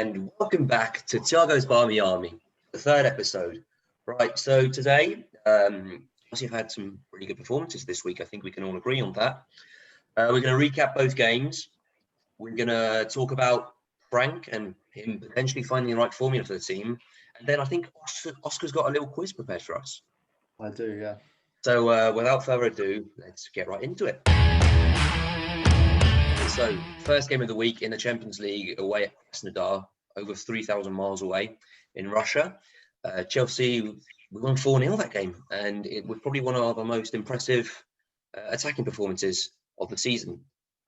and welcome back to Thiago's Barmy Army, the third episode. Right, so today, obviously I've had some really good performances this week. I think we can all agree on that. We're going to recap both games. We're going to talk about Frank and him potentially finding the right formula for the team. And then I think Oscar's got a little quiz prepared for us. I do, yeah. So without further ado, let's get right into it. So, first game of the week in the Champions League away at Krasnodar, over 3,000 miles away in Russia. Chelsea, we won 4-0 that game, and it was probably one of our most impressive attacking performances of the season.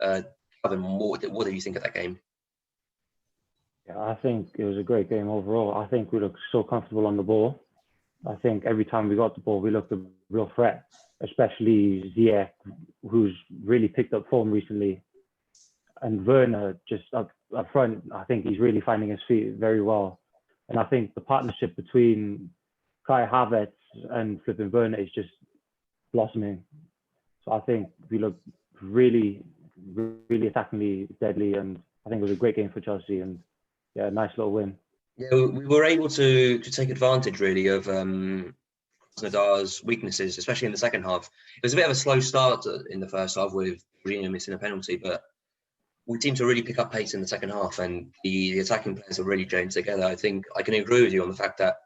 Kevin, what did you think of that game? Yeah, I think it was a great game overall. I think we looked so comfortable on the ball. I think every time we got the ball, we looked a real threat, especially Ziyech, who's really picked up form recently. And Werner, just up front, I think he's really finding his feet very well. And I think the partnership between Kai Havertz and flipping Werner is just blossoming. So I think we look really, really attackingly deadly. And I think it was a great game for Chelsea. And yeah, nice little win. Yeah, we were able to take advantage really of Krasnodar's weaknesses, especially in the second half. It was a bit of a slow start in the first half with Jorginho missing a penalty, but we seemed to really pick up pace in the second half, and the attacking players are really joined together. I think I can agree with you on the fact that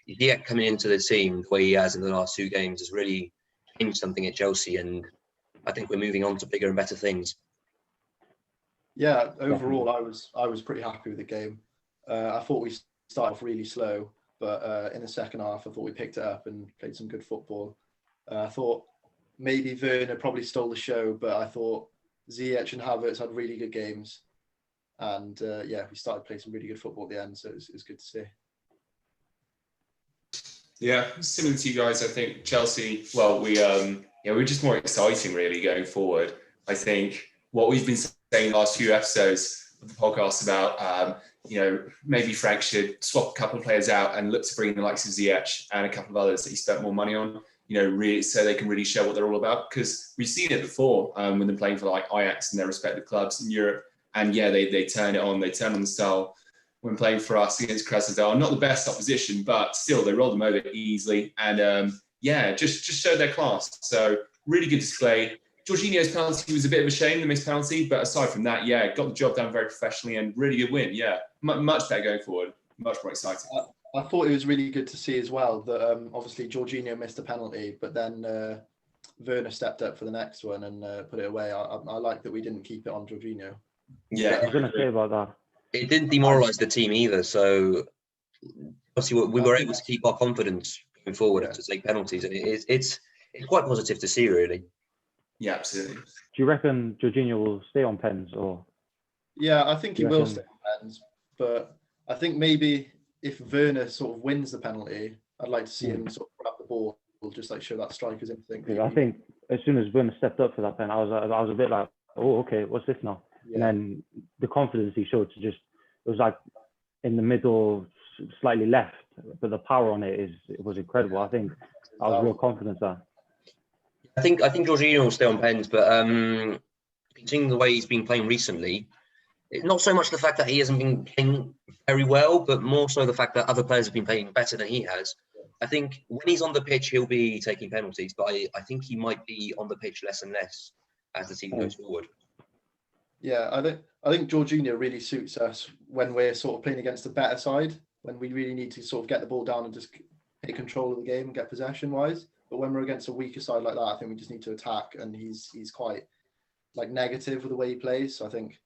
Ziyech coming into the team the way he has in the last two games has really changed something at Chelsea, and I think we're moving on to bigger and better things. Yeah, overall, I was pretty happy with the game. I thought we started off really slow, but in the second half, I thought we picked it up and played some good football. I thought maybe Werner probably stole the show, but I thought Ziyech and Havertz had really good games. And we started playing some really good football at the end, so it was good to see. Yeah, similar to you guys, I think Chelsea, we're just more exciting really going forward. I think what we've been saying the last few episodes of the podcast about, maybe Frank should swap a couple of players out and look to bring the likes of Ziyech and a couple of others that he spent more money on, really so they can really show what they're all about. Because we've seen it before when they're playing for like Ajax and their respective clubs in Europe. And yeah, they turn it on, they turn on the style when playing for us against Krasnodar. Not the best opposition, but still they rolled them over easily. And just showed their class. So really good display. Jorginho's penalty was a bit of a shame, the missed penalty. But aside from that, yeah, got the job done very professionally and really good win. Yeah, much better going forward. Much more exciting. I thought it was really good to see as well that obviously Jorginho missed a penalty, but then Werner stepped up for the next one and put it away. I like that we didn't keep it on Jorginho. Yeah, I was going to say about that. It didn't demoralise the team either, so obviously we were able to keep our confidence going forward to take penalties. It's quite positive to see, really. Yeah, absolutely. Do you reckon Jorginho will stay on pens or? Yeah, I think he will stay on pens, but I think maybe if Werner sort of wins the penalty, I'd like to see him sort of grab the ball, just like show that striker's instinct. I think as soon as Werner stepped up for that pen, I was a bit like, oh, okay, what's this now? Yeah. And then the confidence he showed it was like in the middle, slightly left, but the power on it was incredible. I think I was real confident there. I think Jorginho will stay on pens, but seeing the way he's been playing recently, it's not so much the fact that he hasn't been playing very well, but more so the fact that other players have been playing better than he has. I think when he's on the pitch, he'll be taking penalties, but I think he might be on the pitch less and less as the team goes forward. Yeah, I think Jorginho really suits us when we're sort of playing against a better side, when we really need to sort of get the ball down and just take control of the game and get possession-wise. But when we're against a weaker side like that, I think we just need to attack, and he's quite like negative with the way he plays. So I think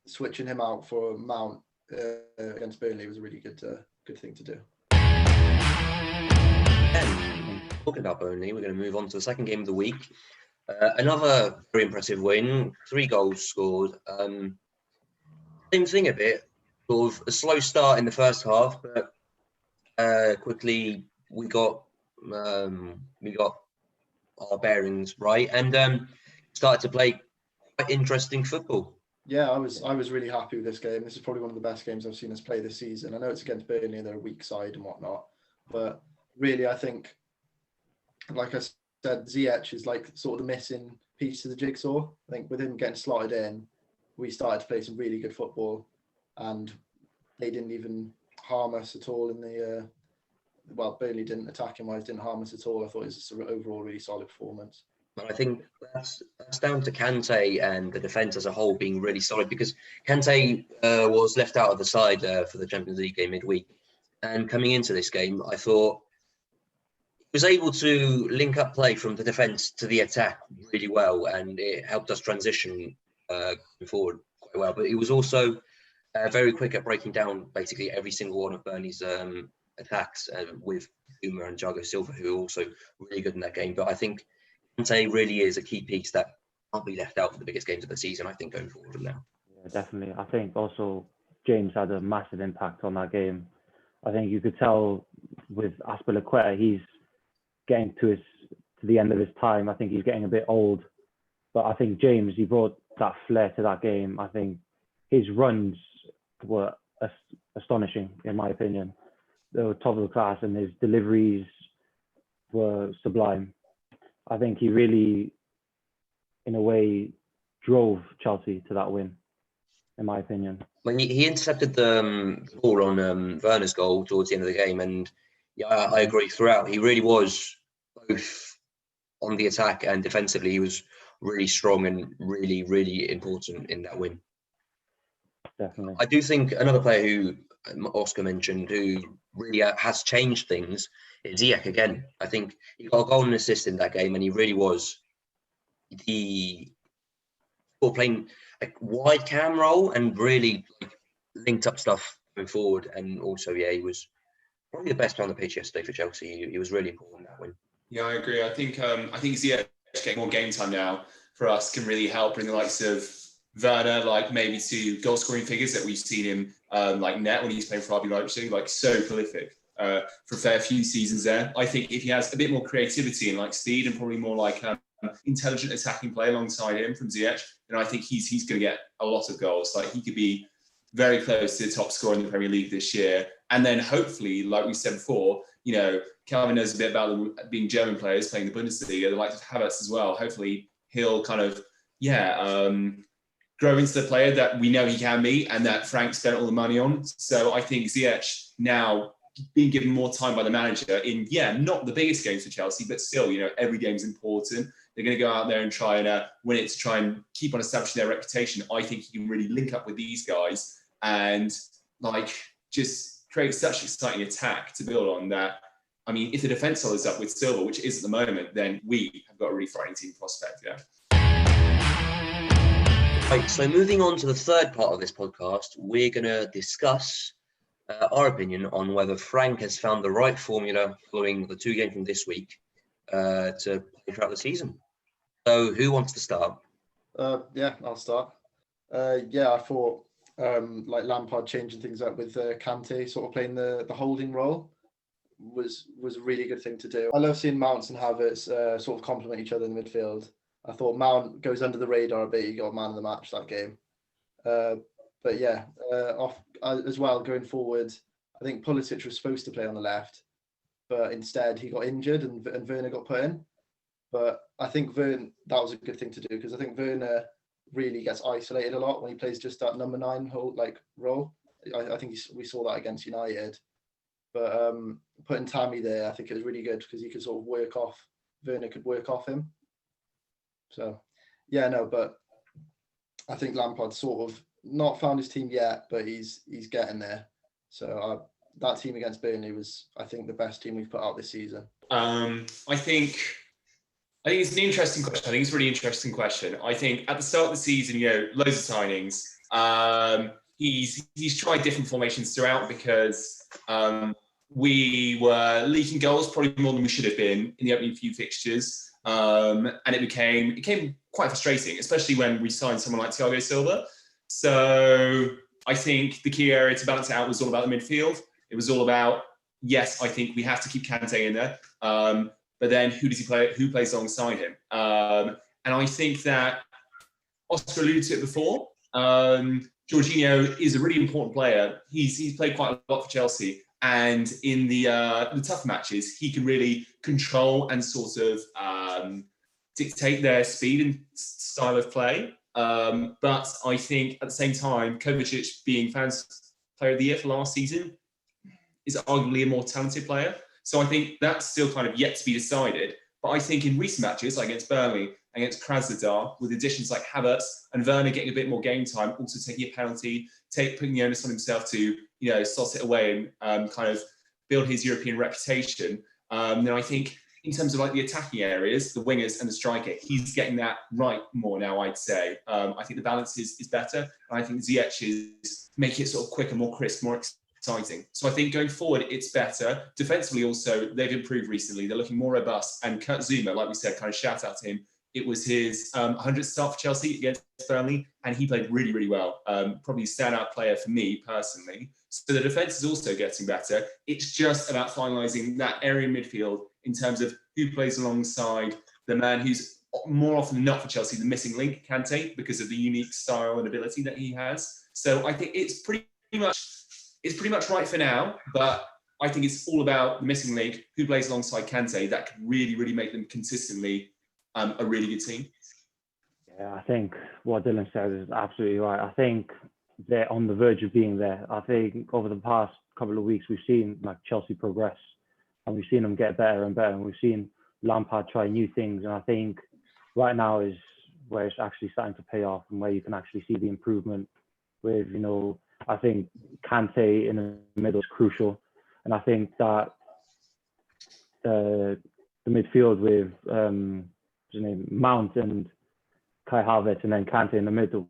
switching him out for Mount against Burnley was a really good thing to do. And talking about Burnley, we're going to move on to the second game of the week. Another very impressive win, 3 goals scored. Same thing a bit, sort of a slow start in the first half, but quickly we got our bearings right and started to play quite interesting football. Yeah, I was really happy with this game. This is probably one of the best games I've seen us play this season. I know it's against Burnley, they're a weak side and whatnot, but really I think, like I said, Ziyech is like sort of the missing piece to the jigsaw. I think with him getting slotted in, we started to play some really good football, and they didn't even harm us at all in the. Burnley didn't attacking wise, didn't harm us at all. I thought it was just an overall really solid performance. But I think that's down to Kante and the defence as a whole being really solid, because Kante was left out of the side for the Champions League game midweek. And coming into this game, I thought he was able to link up play from the defence to the attack really well, and it helped us transition going forward quite well. But he was also very quick at breaking down basically every single one of Burnley's attacks with Uma and Thiago Silva, who are also really good in that game. But I think Kante really is a key piece that can't be left out for the biggest games of the season, I think, going forward from now. Yeah, definitely. I think also James had a massive impact on that game. I think you could tell with Azpilicueta, he's getting to the end of his time. I think he's getting a bit old. But I think James, he brought that flair to that game. I think his runs were astonishing, in my opinion. They were top of the class, and his deliveries were sublime. I think he really, in a way, drove Chelsea to that win, in my opinion. When he intercepted the ball on Werner's goal towards the end of the game, and yeah, I agree throughout. He really was both on the attack and defensively. He was really strong and really, really important in that win. Definitely. I do think another player who Oscar mentioned who really has changed things is Ziyech again. I think he got a goal and assist in that game, and he really was playing a wide cam role and really linked up stuff going forward. And also, yeah, he was probably the best player on the pitch yesterday for Chelsea. He was really important in that win. Yeah, I agree. I think Ziyech getting more game time now for us can really help bring the likes of Werner, like maybe to goal scoring figures that we've seen him net when he's playing for RB Leipzig, like so prolific for a fair few seasons there. I think if he has a bit more creativity and like speed and probably more like intelligent attacking play alongside him from Ziyech, then I think he's going to get a lot of goals. Like he could be very close to the top scorer in the Premier League this year. And then hopefully, like we said before, Calvin knows a bit about being German players playing the Bundesliga, the likes of Havertz as well. Hopefully he'll kind of, grow into the player that we know he can be and that Frank spent all the money on. So I think Ziyech now being given more time by the manager in, not the biggest games for Chelsea, but still, every game's important. They're going to go out there and try and win it to try and keep on establishing their reputation. I think he can really link up with these guys and just create such exciting attack to build on that. I mean, if the defence follows up with Silva, which is at the moment, then we have got a really frightening team prospect, Right, so moving on to the third part of this podcast, we're going to discuss our opinion on whether Frank has found the right formula following the 2 games from this week to play throughout the season. So who wants to start? I'll start. I thought Lampard changing things up with Kante sort of playing the holding role was a really good thing to do. I love seeing Mounts and Havertz sort of complement each other in the midfield. I thought Mount goes under the radar a bit. He got man of the match that game. As well, going forward, I think Pulisic was supposed to play on the left, but instead he got injured and Werner got put in. But I think that was a good thing to do because I think Werner really gets isolated a lot when he plays just that number 9 role. I think we saw that against United. But putting Tammy there, I think it was really good because he could sort of Werner could work off him. So, but I think Lampard sort of not found his team yet, but he's getting there. So that team against Burnley was, I think, the best team we've put out this season. I think it's an interesting question. I think it's a really interesting question. I think at the start of the season, loads of signings. He's tried different formations throughout because we were leaking goals probably more than we should have been in the opening few fixtures. And it became quite frustrating, especially when we signed someone like Thiago Silva. So I think the key area to balance it out was all about the midfield. It was all about, yes, I think we have to keep Kante in there. But then who does he play? Who plays alongside him? And I think that Oscar alluded to it before. Jorginho is a really important player. He's played quite a lot for Chelsea. And in the tough matches, he can really control and sort of dictate their speed and style of play. But I think at the same time, Kovacic being player of the year for last season, is arguably a more talented player. So I think that's still kind of yet to be decided. But I think in recent matches, like against Burnley, against Krasnodar, with additions like Havertz and Werner getting a bit more game time, also taking a penalty, putting the onus on himself to, slot it away and kind of build his European reputation, then I think in terms of like the attacking areas, the wingers and the striker, he's getting that right more now, I'd say. I think the balance is better. And I think Ziyech is making it sort of quicker, more crisp, more exciting. So I think going forward, it's better. Defensively also, they've improved recently. They're looking more robust. And Kurt Zouma, like we said, kind of shout out to him. It was his 100th start for Chelsea against Burnley, and he played really, really well. Probably a standout player for me personally. So the defence is also getting better. It's just about finalising that area midfield in terms of who plays alongside the man who's more often than not for Chelsea the missing link, Kante, because of the unique style and ability that he has. So I think it's pretty much right for now, but I think it's all about the missing link, who plays alongside Kante, that can really, really make them consistently a really good team. Yeah, I think what Dylan said is absolutely right. I think they're on the verge of being there. I think over the past couple of weeks, we've seen like Chelsea progress, and we've seen them get better and better, and we've seen Lampard try new things. And I think right now is where it's actually starting to pay off, and where you can actually see the improvement with, I think Kante in the middle is crucial. And I think that the midfield with Mount and Kai Havertz and then Kante in the middle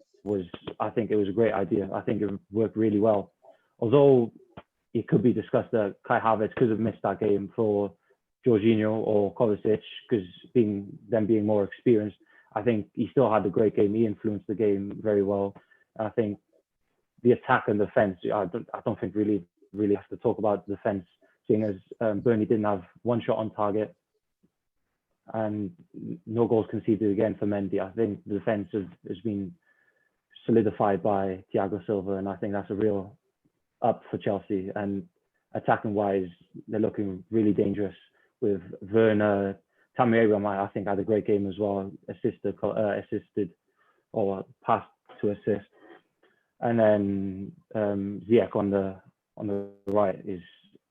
I think it was a great idea. I think it worked really well. Although it could be discussed that Kai Havertz could have missed that game for Jorginho or Kovacic, because being more experienced, I think he still had a great game. He influenced the game very well. I think the attack and defense, I don't think really have to talk about the defense, seeing as Burnley didn't have one shot on target and no goals conceded again for Mendy. I think the defense has been solidified by Thiago Silva, and I think that's a real up for Chelsea. And attacking wise, they're looking really dangerous with Werner. Tammy Abraham, I think, had a great game as well, assisted or passed to assist. And then Ziyech on the right is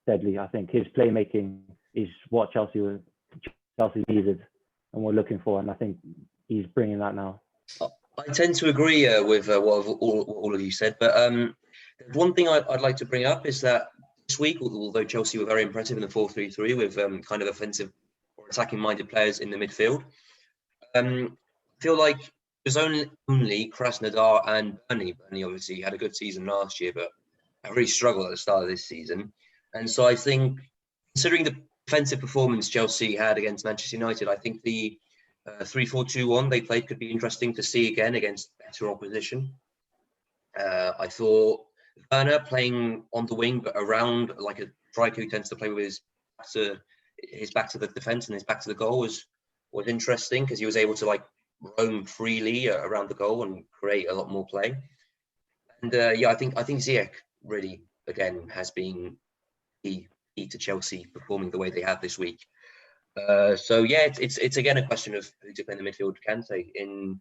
deadly. I think his playmaking is what Chelsea needed and we're looking for, and I think he's bringing that now. I tend to agree with what all of you said, but one thing I'd like to bring up is that this week, although Chelsea were very impressive in the 4-3-3 with kind of offensive or attacking-minded players in the midfield, I feel like there's only Krasnodar and Burnley. Burnley obviously had a good season last year, but I really struggled at the start of this season. And so I think, considering the defensive performance Chelsea had against Manchester United, I think the 3-4-2-1 they played could be interesting to see again against better opposition. I thought Werner playing on the wing, but around like a striker who tends to play with his back to the defence and his back to the goal was interesting, because he was able to like roam freely around the goal and create a lot more play. And I think Ziyech really again has been key to Chelsea performing the way they have this week. It's again a question of who to play in the midfield. Kante in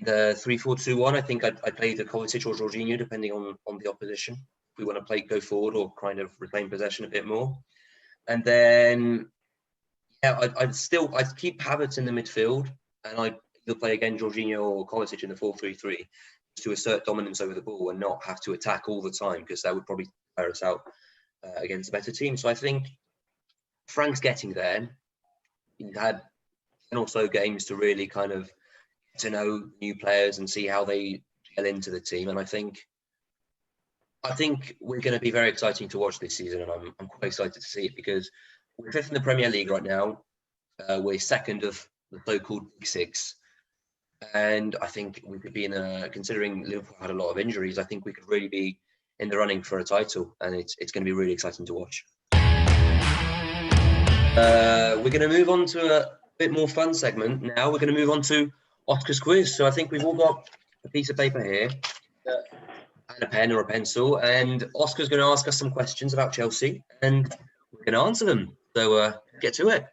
the 3-4-2-1. I think I'd play the Kovacic or Jorginho depending on the opposition. If we want to go forward or kind of retain possession a bit more. And then I'd keep Havertz in the midfield, and I'd either play again Jorginho or Kovacic in the 4-3-3 to assert dominance over the ball and not have to attack all the time, because that would probably tire us out against a better team. So I think Frank's getting there. He's had 10 or so games to really kind of get to know new players and see how they gel into the team. And I think we're going to be very exciting to watch this season, and I'm quite excited to see it, because we're fifth in the Premier League right now. We're second of the so-called Big Six. And I think we could be considering Liverpool had a lot of injuries, I think we could really be in the running for a title, and it's going to be really exciting to watch. We're going to move on to a bit more fun segment now. We're going to move on to Oscar's quiz. So I think we've all got a piece of paper here and a pen or a pencil, and Oscar's going to ask us some questions about Chelsea, and we're going to answer them. So get to it.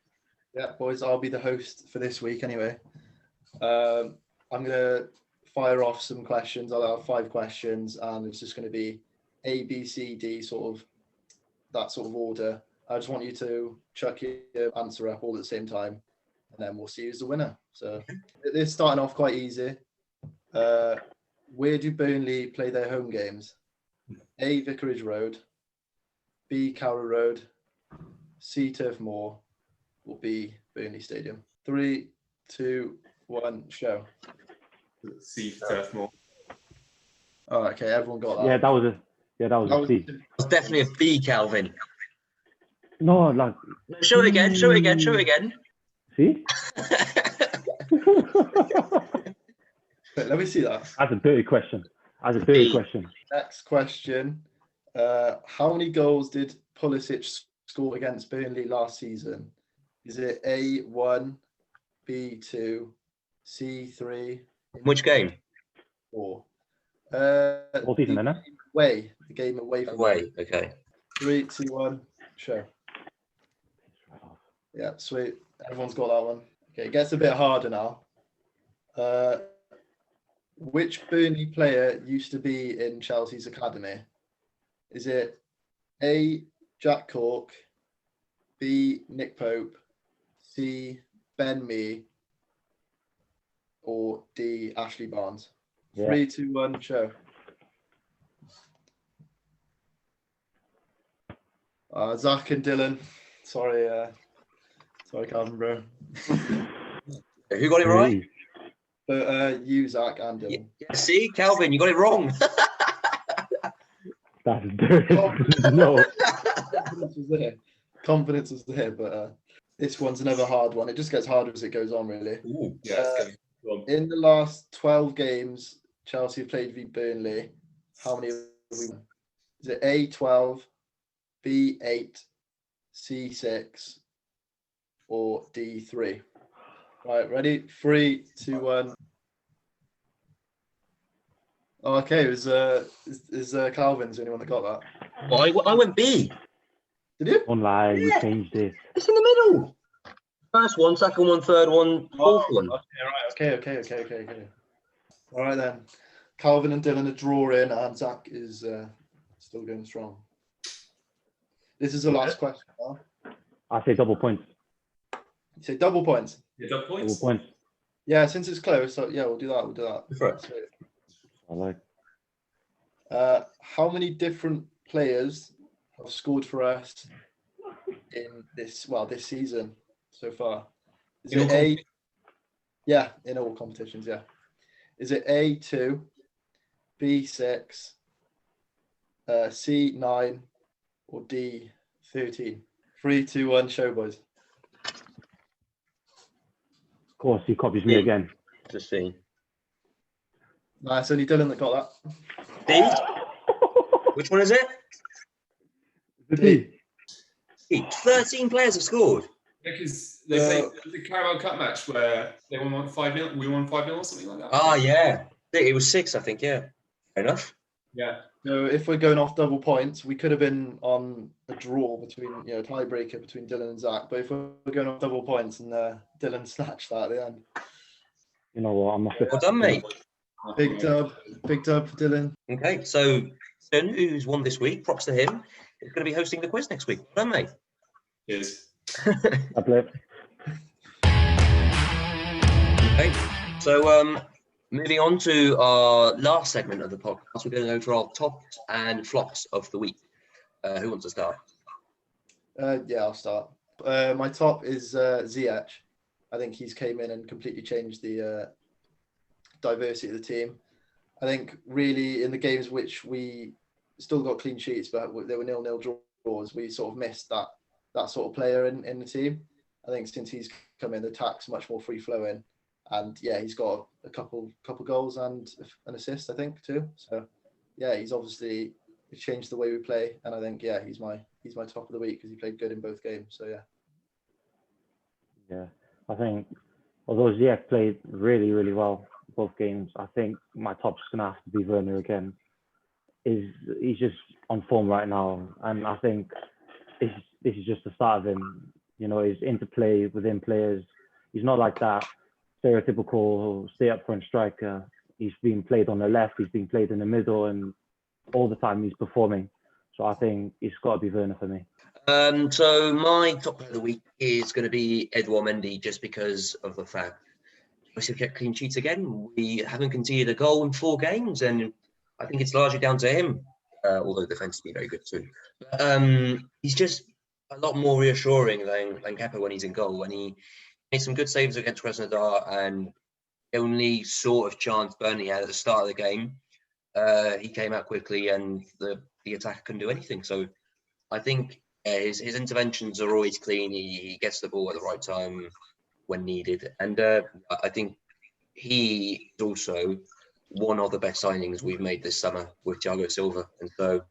Yeah, boys, I'll be the host for this week anyway. I'm going to fire off some questions. I'll have 5 questions, and it's just going to be A, B, C, D, sort of that sort of order. I just want you to chuck your answer up all at the same time, and then we'll see who's the winner. So it's starting off quite easy. Where do Burnley play their home games? A, Vicarage Road, B, Carrow Road, C, Turf Moor, or B, Burnley Stadium. 3, 2, 1, show. C for Turf Moor. Oh, okay, everyone got that. Yeah, that was a C. It's definitely a B, Calvin. No, like. Show it again. Show it again. Show it again. See? Wait, let me see that. That's a dirty question. Next question. How many goals did Pulisic score against Burnley last season? Is it A1, B2, C3? Which game? 4. All season, then, Away. The game away from Away. Okay. 3, 2, 1, show. Yeah, sweet. Everyone's got that one. Okay, it gets a bit harder now. Which Burnley player used to be in Chelsea's academy? Is it A, Jack Cork, B, Nick Pope, C, Ben Mee, or D, Ashley Barnes? Yeah. 3, 2, 1, show. Zach and Dylan. Sorry, Calvin, bro. Who got it right? But you, Zach, and Dylan. Yeah, see, Calvin, you got it wrong. That's dirty. No. Confidence was there, but this one's another hard one. It just gets harder as it goes on, really. Ooh, yeah, go on. In the last 12 games Chelsea have played v Burnley, how many have we won? Is it A12, B8, C6, or D3? Right, ready? 3, 2, 1. Oh, okay, it was Calvin's the only one that got that. Well, I went B. Did you? Don't lie, you changed it. It's in the middle. First one, second one, third one, fourth one. Okay. All right then. Calvin and Dylan are drawing, and Zach is still going strong. This is the last question. Huh? I say double points. You say double points? Yeah, double points. Double points. Yeah, since it's close, so yeah, we'll do that. Right. I like. How many different players have scored for us in this season so far? Is it A? Yeah, in all competitions, yeah. Is it A2, B6, C9, or D13? 3, 2, 1, show, boys. Of course, he copies me again. Just see. Nice, only Dylan that got that. D? Which one is it? D. 13 players have scored. Because they played the Carabao Cup match where they won 5-0. We won 5-0 or something like that. Oh, yeah. It was 6, I think, yeah. Fair enough. Yeah. So if we're going off double points, we could have been on a draw between, tiebreaker between Dylan and Zach. But if we're going off double points and Dylan snatched that at the end. You know what? I'm not. Well done, mate. Big dub for Dylan. Okay, so Dylan, who's won this week, props to him, is going to be hosting the quiz next week. Well done, mate. Cheers. I play. Okay, so moving on to our last segment of the podcast, we're going to go for our tops and flops of the week. Who wants to start? Yeah, I'll start. My top is Ziyech. I think he's came in and completely changed the diversity of the team. I think really in the games which we still got clean sheets, but they were 0-0 draws, we sort of missed that sort of player in the team. I think since he's come in, the attack's much more free flowing, and yeah, he's got a couple goals and an assist, I think, too. So yeah, he's obviously changed the way we play, and I think yeah, he's my top of the week because he played good in both games. So yeah. Yeah, I think although Ziyech played really, really well both games, I think my top's gonna have to be Werner again. He's just on form right now, and I think this is just the start of him. His interplay within players. He's not like that stereotypical stay up front striker. He's being played on the left. He's being played in the middle, and all the time he's performing. So I think it's got to be Werner for me. So my top player of the week is going to be Edouard Mendy, just because of the fact we kept clean sheets again. We haven't conceded a goal in 4 games, and I think it's largely down to him. Although the defense has been very good too. He's just a lot more reassuring than Kepa when he's in goal. And he made some good saves against Krasnodar, and the only sort of chance Burnley had at the start of the game, he came out quickly, and the attacker couldn't do anything. So I think his interventions are always clean. He gets the ball at the right time when needed, and I think he is also one of the best signings we've made this summer with Thiago Silva. And so,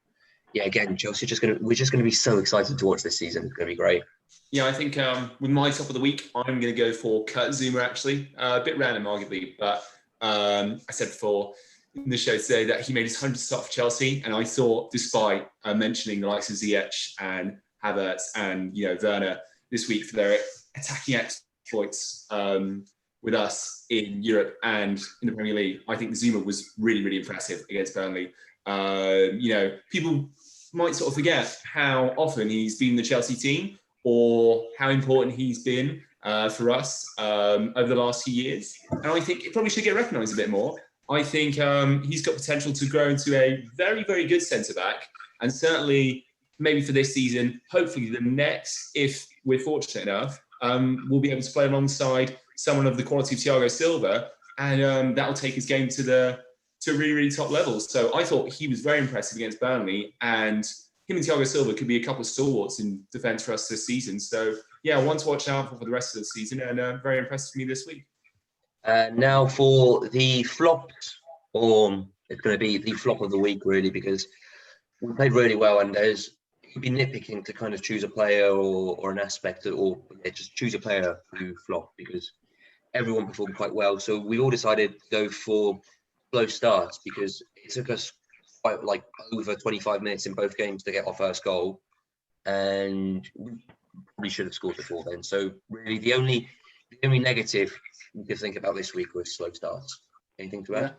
yeah, again, Chelsea we're just going to be so excited to watch this season. It's going to be great. Yeah, I think with my top of the week, I'm going to go for Kurt Zouma, actually. A bit random, arguably, but I said before in the show today that he made his 100th start for Chelsea. And I thought, despite mentioning the likes of Ziyech and Havertz and, Werner this week for their attacking exploits with us in Europe and in the Premier League, I think Zouma was really, really impressive against Burnley. People might sort of forget how often he's been in the Chelsea team or how important he's been for us over the last few years. And I think it probably should get recognised a bit more. I think he's got potential to grow into a very, very good centre-back. And certainly, maybe for this season, hopefully the next, if we're fortunate enough, we'll be able to play alongside someone of the quality of Thiago Silva. And that will take his game to really, really top levels. So I thought he was very impressive against Burnley. And him and Thiago Silva could be a couple of stalwarts in defence for us this season. So, yeah, one to watch out for the rest of the season, and very impressive for me this week. Now for the flops, or it's going to be the flop of the week, really, because we played really well, and you'd be nitpicking to kind of choose a player or an aspect, or just choose a player who flopped, because everyone performed quite well. So we all decided to go for slow starts, because it took us quite over 25 minutes in both games to get our first goal, and we should have scored before then. So really, the only negative you could think about this week was slow starts. Anything to add?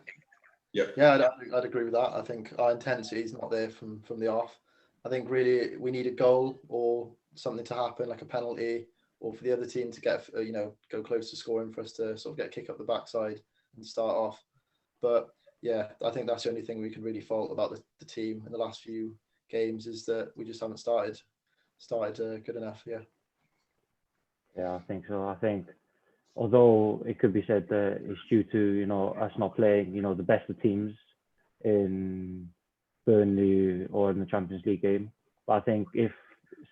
Yeah, I'd agree with that. I think our intensity is not there from the off. I think really we need a goal or something to happen, like a penalty, or for the other team to get go close to scoring for us to sort of get a kick up the backside and start off. But yeah, I think that's the only thing we can really fault about the team in the last few games, is that we just haven't started good enough. Yeah, I think so. I think although it could be said that it's due to us not playing the best of teams in Burnley or in the Champions League game, but I think if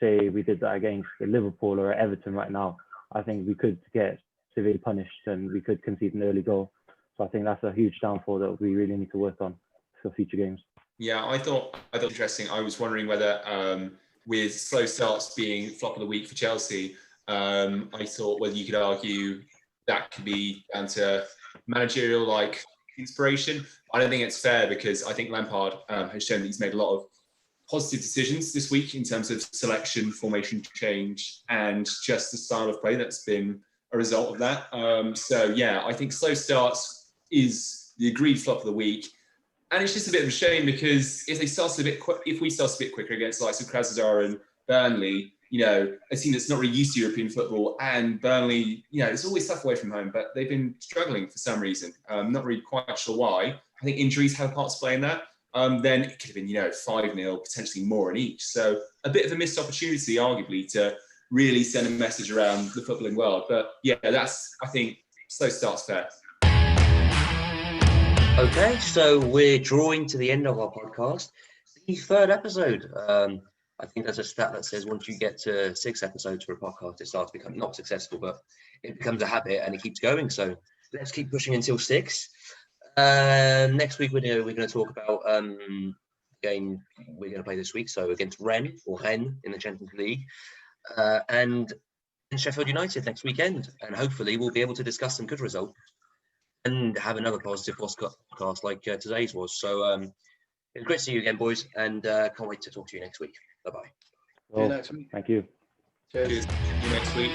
say we did that against Liverpool or Everton right now, I think we could get severely punished and we could concede an early goal. So I think that's a huge downfall that we really need to work on for future games. Yeah, I thought interesting. I was wondering whether with slow starts being flop of the week for Chelsea, I thought whether you could argue that could be down to managerial inspiration. I don't think it's fair, because I think Lampard has shown that he's made a lot of positive decisions this week in terms of selection, formation change, and just the style of play that's been a result of that. I think slow starts is the agreed flop of the week. And it's just a bit of a shame, because if we start a bit quicker against the likes of Krasnodar and Burnley, a team that's not really used to European football, and Burnley, it's always tough away from home, but they've been struggling for some reason. Not really quite sure why. I think injuries have a part to play in that. Then it could have been, 5-0, potentially more in each. So a bit of a missed opportunity, arguably, to really send a message around the footballing world. But yeah, I think, slow starts fair. Okay, so we're drawing to the end of our podcast, the 3rd episode. I think there's a stat that says once you get to 6 episodes for a podcast, it starts to become not successful, but it becomes a habit and it keeps going. So let's keep pushing until 6. Next week we're going to talk about the game we're going to play this week. So against Rennes in the Champions League, and in Sheffield United next weekend, and hopefully we'll be able to discuss some good results and have another positive podcast like today's was. So it's great to see you again, boys, and can't wait to talk to you next week. Bye-bye. Well, thank you. Cheers. See you next week.